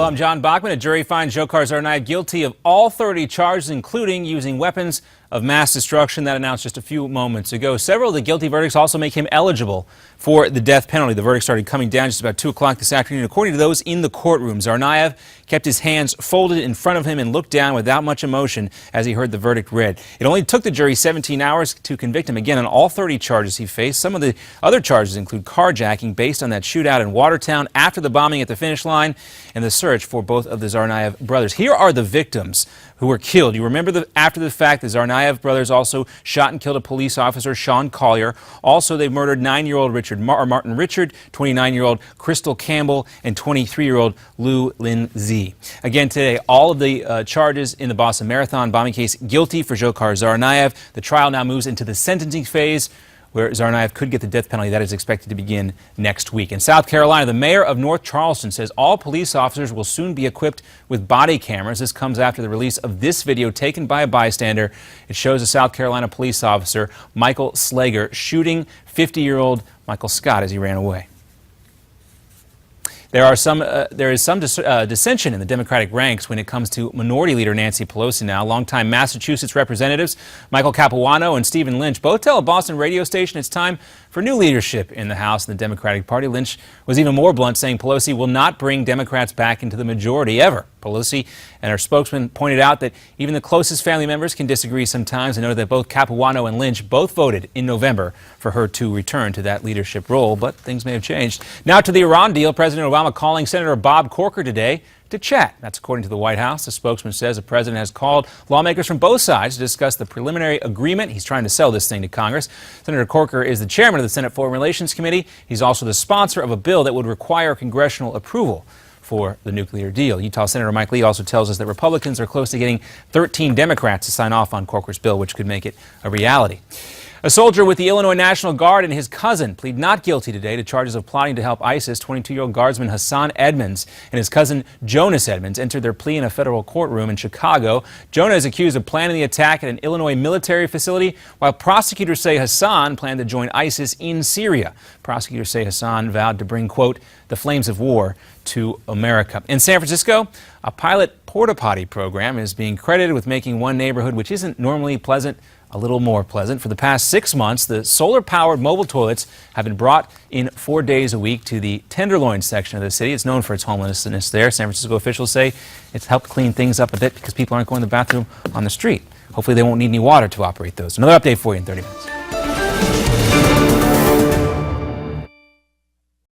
I'm John Bachman. A jury finds Dzhokhar Tsarnaev guilty of all 30 charges, including using weapons of mass destruction. That announced just a few moments ago. Several of the guilty verdicts also make him eligible for the death penalty. The verdict started coming down just about 2 o'clock this afternoon. According to those in the courtroom, Tsarnaev kept his hands folded in front of him and looked down without much emotion as he heard the verdict read. It only took the jury 17 hours to convict him again on all 30 charges he faced. Some of the other charges include carjacking based on that shootout in Watertown after the bombing at the finish line and the search for both of the Tsarnaev brothers. Here are the victims who were killed. You remember after the fact, the Tsarnaev brothers also shot and killed a police officer, Sean Collier. Also, they murdered 9-year-old Martin Richard, 29-year-old Crystal Campbell, and 23-year-old Lou Lin Z. Again today, all of the charges in the Boston Marathon bombing case guilty for Dzhokhar Tsarnaev. The trial now moves into the sentencing phase, where Tsarnaev could get the death penalty. That is expected to begin next week. In South Carolina, the mayor of North Charleston says all police officers will soon be equipped with body cameras. This comes after the release of this video taken by a bystander. It shows a South Carolina police officer, Michael Slager, shooting 50-year-old Michael Scott as he ran away. There is some dissension in the Democratic ranks when it comes to Minority Leader Nancy Pelosi now. Longtime Massachusetts Representatives Michael Capuano and Stephen Lynch both tell a Boston radio station it's time for new leadership in the House and the Democratic Party. Lynch was even more blunt, saying Pelosi will not bring Democrats back into the majority ever. Pelosi and her spokesman pointed out that even the closest family members can disagree sometimes, and noted that both Capuano and Lynch both voted in November for her to return to that leadership role, but things may have changed. Now to the Iran deal. President Obama calling Senator Bob Corker today to chat. That's according to the White House. The spokesman says the president has called lawmakers from both sides to discuss the preliminary agreement. He's trying to sell this thing to Congress. Senator Corker is the chairman of the Senate Foreign Relations Committee. He's also the sponsor of a bill that would require congressional approval for the nuclear deal. Utah Senator Mike Lee also tells us that Republicans are close to getting 13 Democrats to sign off on Corker's bill, which could make it a reality. A soldier with the Illinois National Guard and his cousin plead not guilty today to charges of plotting to help ISIS. 22-year-old Guardsman Hassan Edmonds and his cousin Jonas Edmonds entered their plea in a federal courtroom in Chicago. Jonah is accused of planning the attack at an Illinois military facility, while prosecutors say Hassan planned to join ISIS in Syria. Prosecutors say Hassan vowed to bring, quote, the flames of war to America. In San Francisco, a pilot porta-potty program is being credited with making one neighborhood, which isn't normally pleasant, a little more pleasant. For the past 6 months, the solar-powered mobile toilets have been brought in 4 days a week to the Tenderloin section of the city. It's known for its homelessness there. San Francisco officials say it's helped clean things up a bit because people aren't going to the bathroom on the street. Hopefully they won't need any water to operate those. Another update for you in 30 minutes.